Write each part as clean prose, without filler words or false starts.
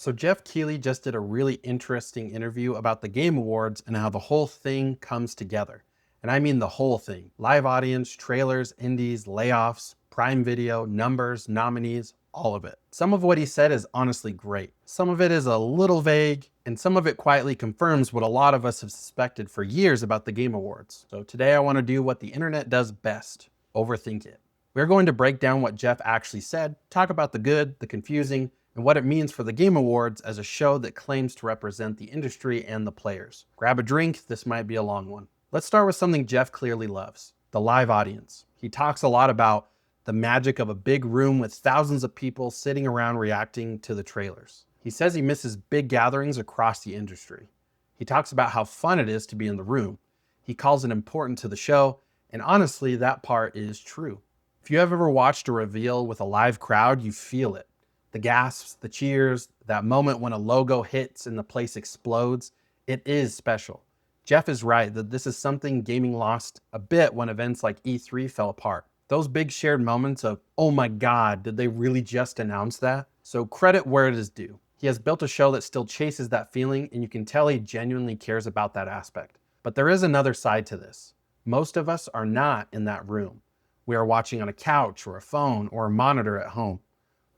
So Geoff Keighley just did a really interesting interview about the Game Awards and how the whole thing comes together. And I mean the whole thing. Live audience, trailers, indies, layoffs, Prime Video, numbers, nominees, all of it. Some of what he said is honestly great. Some of it is a little vague, and some of it quietly confirms what a lot of us have suspected for years about the Game Awards. So today I want to do what the internet does best: overthink it. We're going to break down what Geoff actually said, talk about the good, the confusing, and what it means for the Game Awards as a show that claims to represent the industry and the players. Grab a drink, this might be a long one. Let's start with something Geoff clearly loves: the live audience. He talks a lot about the magic of a big room with thousands of people sitting around reacting to the trailers. He says he misses big gatherings across the industry. He talks about how fun it is to be in the room. He calls it important to the show, and honestly, that part is true. If you have ever watched a reveal with a live crowd, you feel it. The gasps, the cheers, that moment when a logo hits and the place explodes, it is special. Geoff is right that this is something gaming lost a bit when events like E3 fell apart. Those big shared moments of, oh my God, did they really just announce that? So credit where it is due. He has built a show that still chases that feeling, and you can tell he genuinely cares about that aspect. But there is another side to this. Most of us are not in that room. We are watching on a couch or a phone or a monitor at home.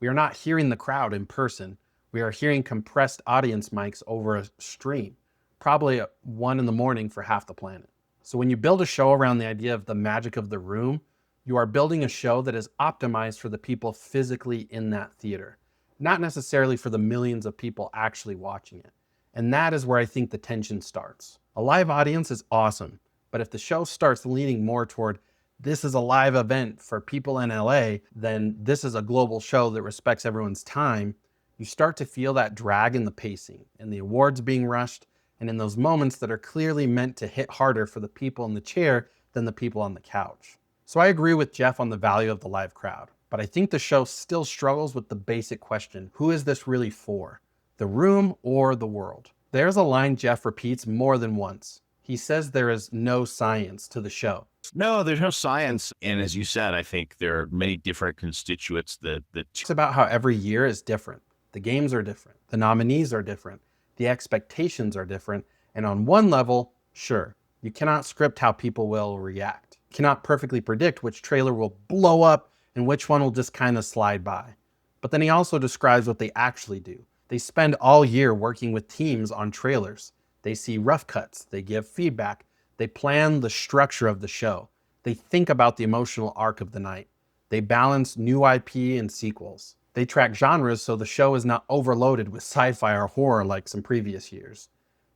We are not hearing the crowd in person. We are hearing compressed audience mics over a stream, probably at 1 in the morning for half the planet. So when you build a show around the idea of the magic of the room, you are building a show that is optimized for the people physically in that theater, not necessarily for the millions of people actually watching it. And that is where I think the tension starts. A live audience is awesome, but if the show starts leaning more toward this is a live event for people in LA, then this is a global show that respects everyone's time, you start to feel that drag in the pacing, in the awards being rushed, and in those moments that are clearly meant to hit harder for the people in the chair than the people on the couch. So I agree with Geoff on the value of the live crowd, but I think the show still struggles with the basic question: who is this really for? The room or the world? There's a line Geoff repeats more than once. He says there is no science to the show. No, there's no science. And as you said, I think there are many different constituents that It's about how every year is different. The games are different. The nominees are different. The expectations are different. And on one level, sure, you cannot script how people will react. You cannot perfectly predict which trailer will blow up and which one will just kind of slide by. But then he also describes what they actually do. They spend all year working with teams on trailers. They see rough cuts. They give feedback. They plan the structure of the show. They think about the emotional arc of the night. They balance new IP and sequels. They track genres so the show is not overloaded with sci-fi or horror like some previous years.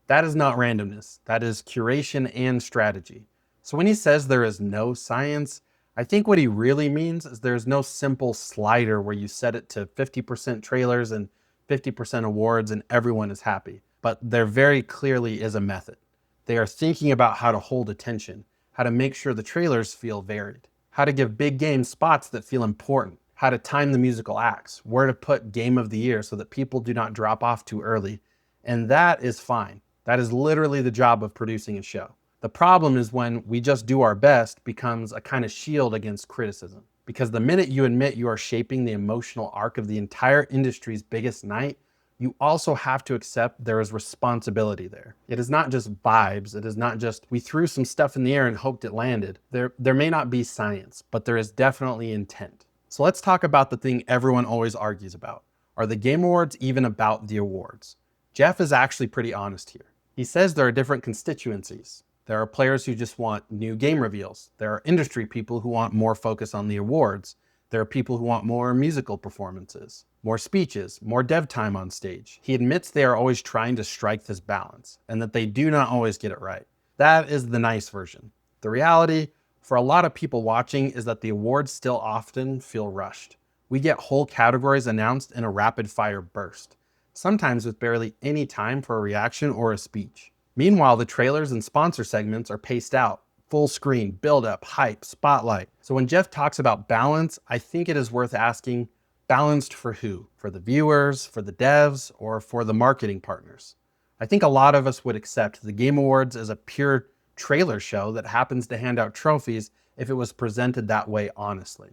That is not randomness. That is curation and strategy. So when he says there is no science, I think what he really means is there's no simple slider where you set it to 50% trailers and 50% awards and everyone is happy. But there very clearly is a method. They are thinking about how to hold attention, how to make sure the trailers feel varied, how to give big game spots that feel important, how to time the musical acts, where to put game of the year so that people do not drop off too early. And that is fine. That is literally the job of producing a show. The problem is when we just do our best becomes a kind of shield against criticism. Because the minute you admit you are shaping the emotional arc of the entire industry's biggest night, you also have to accept there is responsibility there. It is not just vibes. It is not just we threw some stuff in the air and hoped it landed. There may not be science, but there is definitely intent. So let's talk about the thing everyone always argues about. Are the Game Awards even about the awards? Geoff is actually pretty honest here. He says there are different constituencies. There are players who just want new game reveals. There are industry people who want more focus on the awards. There are people who want more musical performances, more speeches, more dev time on stage. He admits they are always trying to strike this balance and that they do not always get it right. That is the nice version. The reality, for a lot of people watching, is that the awards still often feel rushed. We get whole categories announced in a rapid fire burst, sometimes with barely any time for a reaction or a speech. Meanwhile, the trailers and sponsor segments are paced out. Full screen, build up, hype, spotlight. So when Geoff talks about balance, I think it is worth asking, balanced for who? For the viewers, for the devs, or for the marketing partners? I think a lot of us would accept the Game Awards as a pure trailer show that happens to hand out trophies if it was presented that way honestly.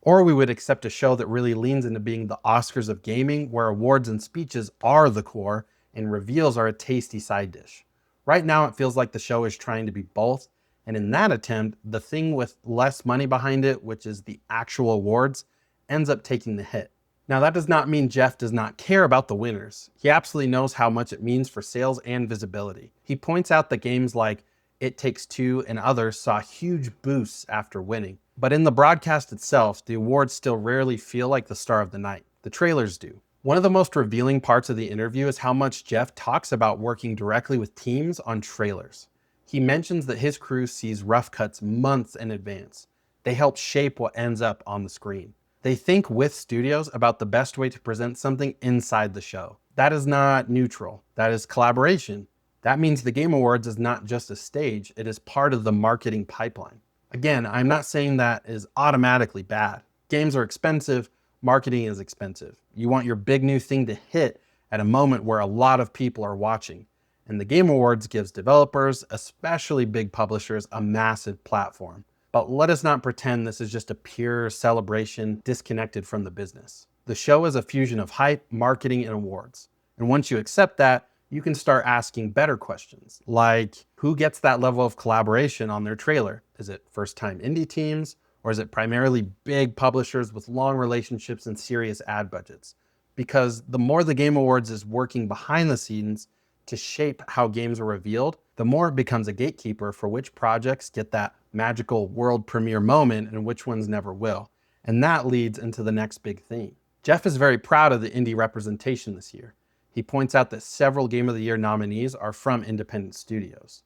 Or we would accept a show that really leans into being the Oscars of gaming, where awards and speeches are the core and reveals are a tasty side dish. Right now, it feels like the show is trying to be both, and in that attempt, the thing with less money behind it, which is the actual awards, ends up taking the hit. Now, that does not mean Geoff does not care about the winners. He absolutely knows how much it means for sales and visibility. He points out that games like It Takes Two and others saw huge boosts after winning. But in the broadcast itself, the awards still rarely feel like the star of the night. The trailers do. One of the most revealing parts of the interview is how much Geoff talks about working directly with teams on trailers. He mentions that his crew sees rough cuts months in advance. They help shape what ends up on the screen. They think with studios about the best way to present something inside the show. That is not neutral. That is collaboration. That means the Game Awards is not just a stage, it is part of the marketing pipeline. Again, I'm not saying that is automatically bad. Games are expensive, marketing is expensive. You want your big new thing to hit at a moment where a lot of people are watching. And the Game Awards gives developers, especially big publishers, a massive platform. But let us not pretend this is just a pure celebration disconnected from the business. The show is a fusion of hype, marketing, and awards. And once you accept that, you can start asking better questions, like who gets that level of collaboration on their trailer? Is it first-time indie teams, or is it primarily big publishers with long relationships and serious ad budgets? Because the more the Game Awards is working behind the scenes to shape how games are revealed, the more it becomes a gatekeeper for which projects get that magical world premiere moment and which ones never will. And that leads into the next big theme. Geoff is very proud of the indie representation this year. He points out that several Game of the Year nominees are from independent studios.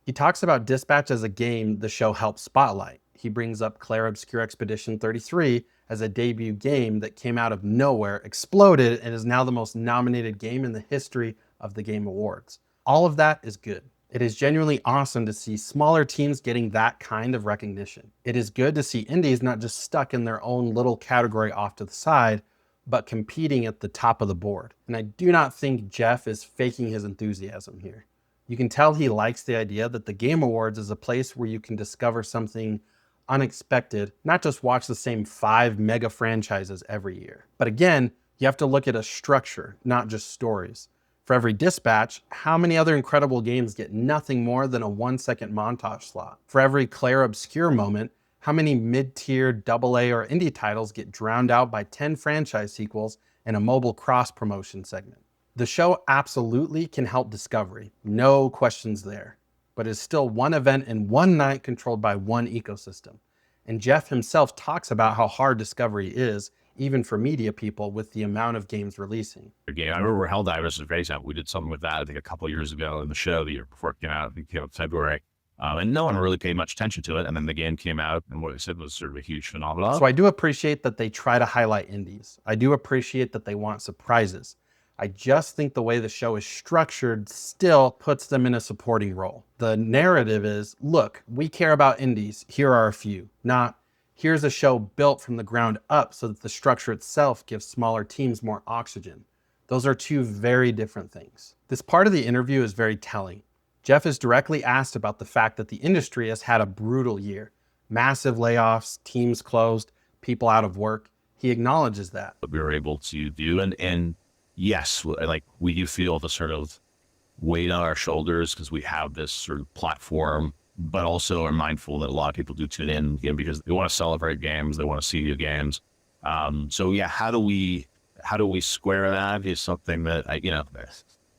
He talks about Dispatch as a game the show helped spotlight. He brings up Clair Obscur Expedition 33 as a debut game that came out of nowhere, exploded, and is now the most nominated game in the history of the Game Awards. All of that is good. It is genuinely awesome to see smaller teams getting that kind of recognition. It is good to see indies not just stuck in their own little category off to the side, but competing at the top of the board. And I do not think Geoff is faking his enthusiasm here. You can tell he likes the idea that the Game Awards is a place where you can discover something unexpected, not just watch the same 5 mega franchises every year. But again, you have to look at a structure, not just stories. For every Dispatch, how many other incredible games get nothing more than a 1-second montage slot? For every Clair Obscur moment, how many mid-tier AA or indie titles get drowned out by 10 franchise sequels and a mobile cross-promotion segment? The show absolutely can help discovery, no questions there, but is still one event in one night controlled by one ecosystem. And Geoff himself talks about how hard discovery is, even for media people, with the amount of games releasing. Again, I remember Helldivers is a great example. We did something with that, I think, a couple of years ago in the show, the year before it came out. I think it came out in February. And no one really paid much attention to it. And then the game came out, and what I said was sort of a huge phenomenon. So I do appreciate that they try to highlight indies. I do appreciate that they want surprises. I just think the way the show is structured still puts them in a supporting role. The narrative is, look, we care about indies. Here are a few. Not, here's a show built from the ground up so that the structure itself gives smaller teams more oxygen. Those are two very different things. This part of the interview is very telling. Geoff is directly asked about the fact that the industry has had a brutal year. Massive layoffs, teams closed, people out of work. He acknowledges that. What we were able to do, and yes, like we do feel the sort of weight on our shoulders because we have this sort of platform, but also are mindful that a lot of people do tune in, because they want to celebrate games, they want to see new games. So yeah, how do we square that is something that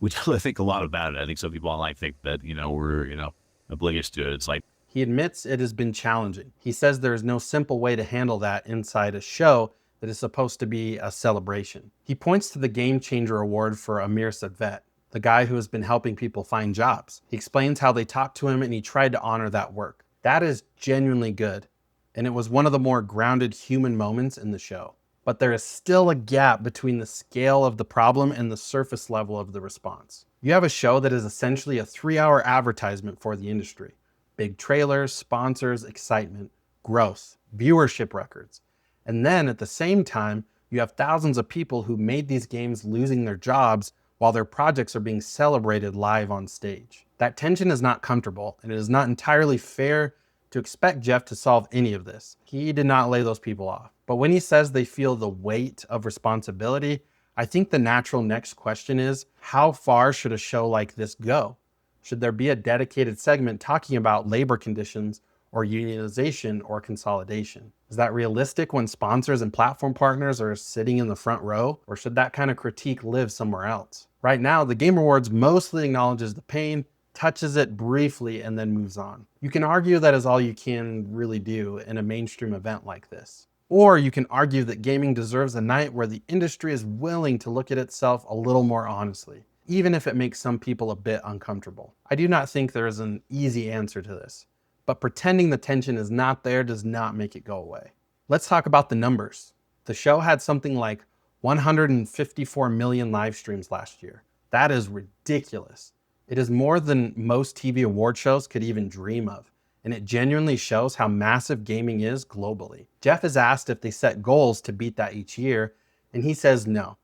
we definitely think a lot about it. I think some people online think that, we're, oblivious to it. It's like, he admits it has been challenging. He says there is no simple way to handle that inside a show that is supposed to be a celebration. He points to the Game Changer Award for Amir Sadvet, the guy who has been helping people find jobs. He explains how they talked to him and he tried to honor that work. That is genuinely good. And it was one of the more grounded human moments in the show. But there is still a gap between the scale of the problem and the surface level of the response. You have a show that is essentially a 3-hour advertisement for the industry. Big trailers, sponsors, excitement, growth, viewership records. And then at the same time, you have thousands of people who made these games losing their jobs while their projects are being celebrated live on stage. That tension is not comfortable, and it is not entirely fair to expect Geoff to solve any of this. He did not lay those people off. But when he says they feel the weight of responsibility, I think the natural next question is, how far should a show like this go? Should there be a dedicated segment talking about labor conditions or unionization or consolidation? Is that realistic when sponsors and platform partners are sitting in the front row? Or should that kind of critique live somewhere else? Right now, the Game Awards mostly acknowledges the pain, touches it briefly, and then moves on. You can argue that is all you can really do in a mainstream event like this. Or you can argue that gaming deserves a night where the industry is willing to look at itself a little more honestly, even if it makes some people a bit uncomfortable. I do not think there is an easy answer to this, but pretending the tension is not there does not make it go away. Let's talk about the numbers. The show had something like 154 million live streams last year. That is ridiculous. It is more than most TV award shows could even dream of, and it genuinely shows how massive gaming is globally. Geoff is asked if they set goals to beat that each year, and he says no.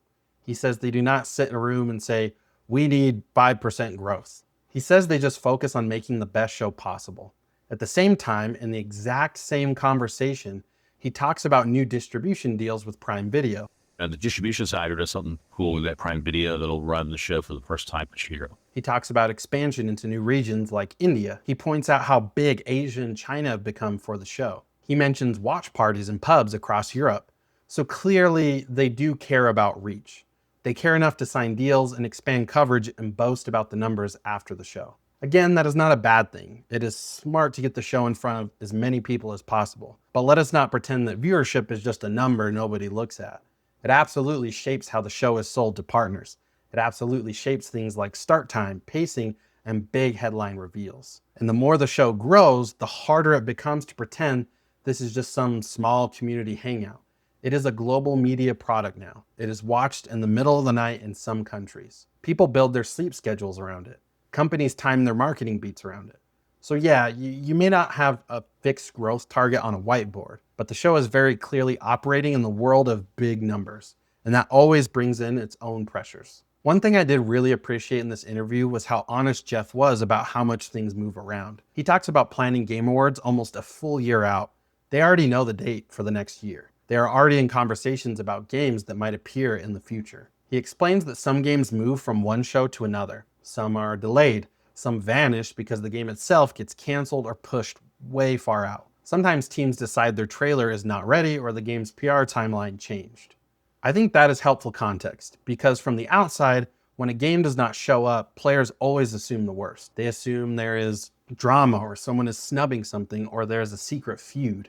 He says they do not sit in a room and say, we need 5% growth. He says they just focus on making the best show possible. At the same time, in the exact same conversation, he talks about new distribution deals with Prime Video. And the distribution side, there's something cool with that Prime Video that'll run the show for the first time this year. He talks about expansion into new regions like India. He points out how big Asia and China have become for the show. He mentions watch parties in pubs across Europe. So clearly they do care about reach. They care enough to sign deals and expand coverage and boast about the numbers after the show. Again, that is not a bad thing. It is smart to get the show in front of as many people as possible. But let us not pretend that viewership is just a number nobody looks at. It absolutely shapes how the show is sold to partners. It absolutely shapes things like start time, pacing, and big headline reveals. And the more the show grows, the harder it becomes to pretend this is just some small community hangout. It is a global media product now. It is watched in the middle of the night in some countries. People build their sleep schedules around it. Companies time their marketing beats around it. So yeah, you may not have a fixed growth target on a whiteboard, but the show is very clearly operating in the world of big numbers, and that always brings in its own pressures. One thing I did really appreciate in this interview was how honest Geoff was about how much things move around. He talks about planning Game Awards almost a full year out. They already know the date for the next year. They are already in conversations about games that might appear in the future. He explains that some games move from one show to another. Some are delayed. Some vanish because the game itself gets canceled or pushed way far out. Sometimes teams decide their trailer is not ready or the game's PR timeline changed. I think that is helpful context because from the outside, when a game does not show up, players always assume the worst. They assume there is drama or someone is snubbing something or there's a secret feud.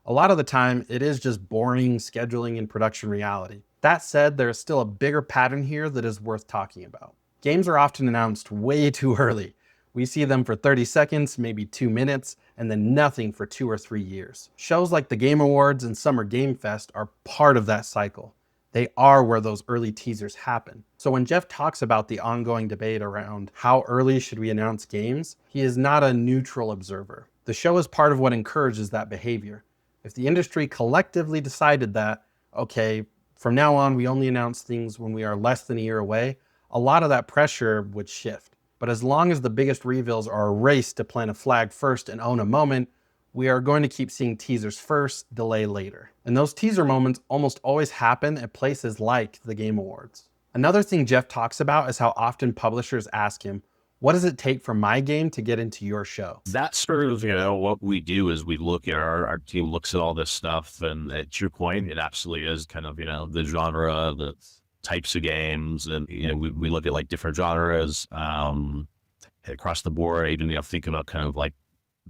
A lot of the time, it is just boring scheduling and production reality. That said, there is still a bigger pattern here that is worth talking about. Games are often announced way too early. We see them for 30 seconds, maybe 2 minutes, and then nothing for 2 or 3 years. Shows like the Game Awards and Summer Game Fest are part of that cycle. They are where those early teasers happen. So when Geoff talks about the ongoing debate around how early should we announce games, he is not a neutral observer. The show is part of what encourages that behavior. If the industry collectively decided that, okay, from now on we only announce things when we are less than a year away, a lot of that pressure would shift. But as long as the biggest reveals are a race to plant a flag first and own a moment, we are going to keep seeing teasers first, delay later. And those teaser moments almost always happen at places like the Game Awards. Another thing Geoff talks about is how often publishers ask him, what does it take for my game to get into your show? That's sort of, what we do is we look at our team looks at all this stuff. And at your point, it absolutely is kind of, the genre, the types of games. And, we look at like different genres across the board, even, think about kind of like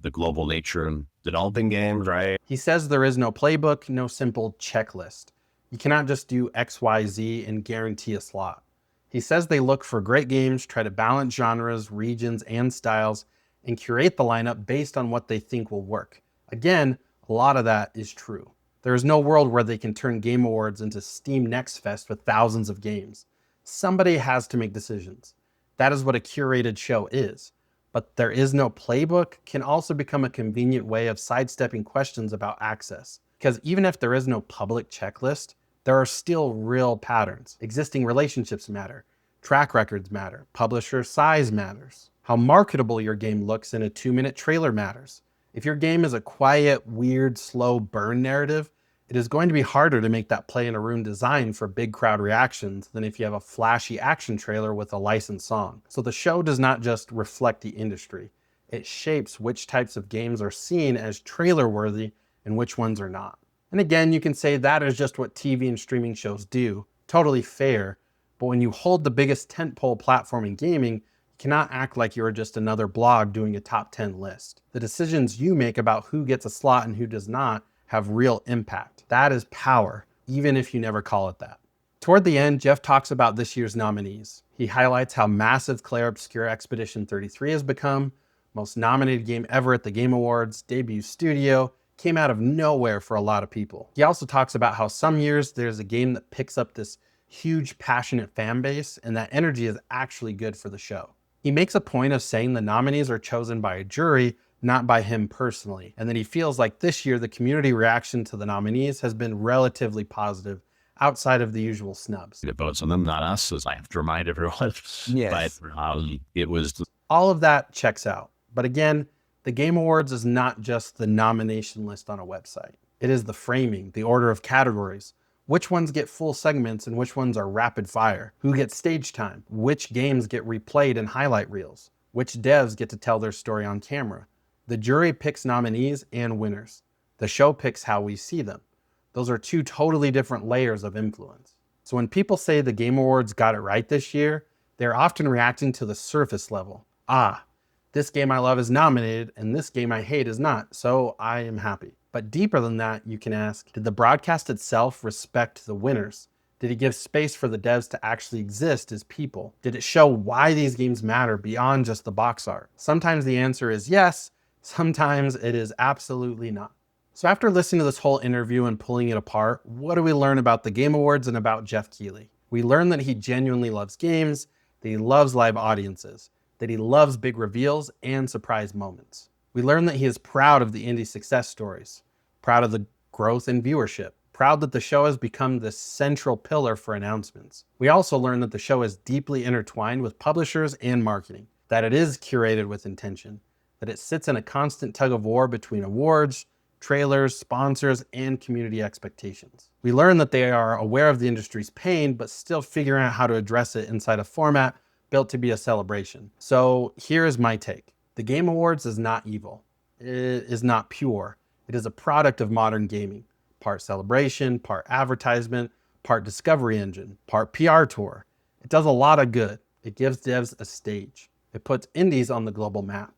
the global nature of developing games, right? He says there is no playbook, no simple checklist. You cannot just do X, Y, Z and guarantee a slot. He says they look for great games, try to balance genres, regions, and styles, and curate the lineup based on what they think will work. Again, a lot of that is true. There is no world where they can turn Game Awards into Steam Next Fest with thousands of games. Somebody has to make decisions. That is what a curated show is. But there is no playbook can also become a convenient way of sidestepping questions about access. Because even if there is no public checklist, there are still real patterns. Existing relationships matter. Track records matter. Publisher size matters. How marketable your game looks in a 2-minute trailer matters. If your game is a quiet, weird, slow burn narrative, It is going to be harder to make that play in a room designed for big crowd reactions than if you have a flashy action trailer with a licensed song. So the show does not just reflect the industry. It shapes which types of games are seen as trailer worthy and which ones are not. And again, you can say that is just what TV and streaming shows do. Totally fair. But when you hold the biggest tentpole platform in gaming, you cannot act like you're just another blog doing a top 10 list. The decisions you make about who gets a slot and who does not have real impact. That is power, even if you never call it that. Toward the end, Geoff talks about this year's nominees. He highlights how massive Clair Obscura Expedition 33 has become, most nominated game ever at the Game Awards, debut studio, came out of nowhere for a lot of people. He also talks about how some years there's a game that picks up this huge, passionate fan base, and that energy is actually good for the show. He makes a point of saying the nominees are chosen by a jury, not by him personally, and that he feels like this year the community reaction to the nominees has been relatively positive outside of the usual snubs. It votes on them, not us, as I have to remind everyone. Yes. But it was... All of that checks out. But again, the Game Awards is not just the nomination list on a website. It is the framing, the order of categories, which ones get full segments and which ones are rapid fire, who gets stage time, which games get replayed in highlight reels, which devs get to tell their story on camera. The jury picks nominees and winners. The show picks how we see them. Those are two totally different layers of influence. So when people say the Game Awards got it right this year, they're often reacting to the surface level. This game I love is nominated and this game I hate is not, so I am happy. But deeper than that, you can ask, did the broadcast itself respect the winners? Did it give space for the devs to actually exist as people? Did it show why these games matter beyond just the box art? Sometimes the answer is yes, sometimes it is absolutely not. So after listening to this whole interview and pulling it apart, what do we learn about the Game Awards and about Geoff Keighley? We learn that he genuinely loves games, that he loves live audiences, that he loves big reveals and surprise moments. We learn that he is proud of the indie success stories, proud of the growth in viewership, proud that the show has become the central pillar for announcements. We also learn that the show is deeply intertwined with publishers and marketing, that it is curated with intention, that it sits in a constant tug of war between awards, trailers, sponsors, and community expectations. We learn that they are aware of the industry's pain, but still figuring out how to address it inside a format built to be a celebration. So here is my take. The Game Awards is not evil. It is not pure. It is a product of modern gaming. Part celebration, part advertisement, part discovery engine, part PR tour. It does a lot of good. It gives devs a stage. It puts indies on the global map.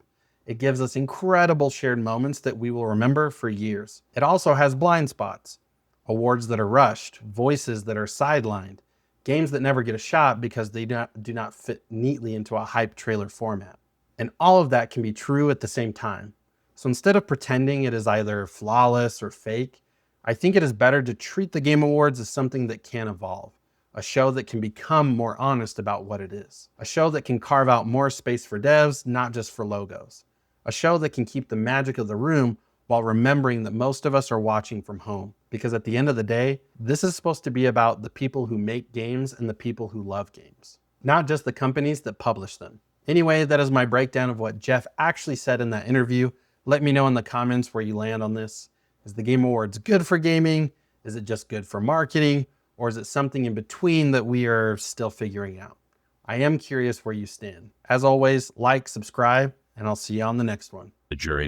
It gives us incredible shared moments that we will remember for years. It also has blind spots, awards that are rushed, voices that are sidelined, games that never get a shot because they do not fit neatly into a hype trailer format. And all of that can be true at the same time. So instead of pretending it is either flawless or fake, I think it is better to treat the Game Awards as something that can evolve, a show that can become more honest about what it is, a show that can carve out more space for devs, not just for logos, a show that can keep the magic of the room while remembering that most of us are watching from home. Because at the end of the day, this is supposed to be about the people who make games and the people who love games, not just the companies that publish them. Anyway, that is my breakdown of what Geoff actually said in that interview. Let me know in the comments where you land on this. Is the Game Awards good for gaming? Is it just good for marketing? Or is it something in between that we are still figuring out? I am curious where you stand. As always, like, subscribe, and I'll see you on the next one. The jury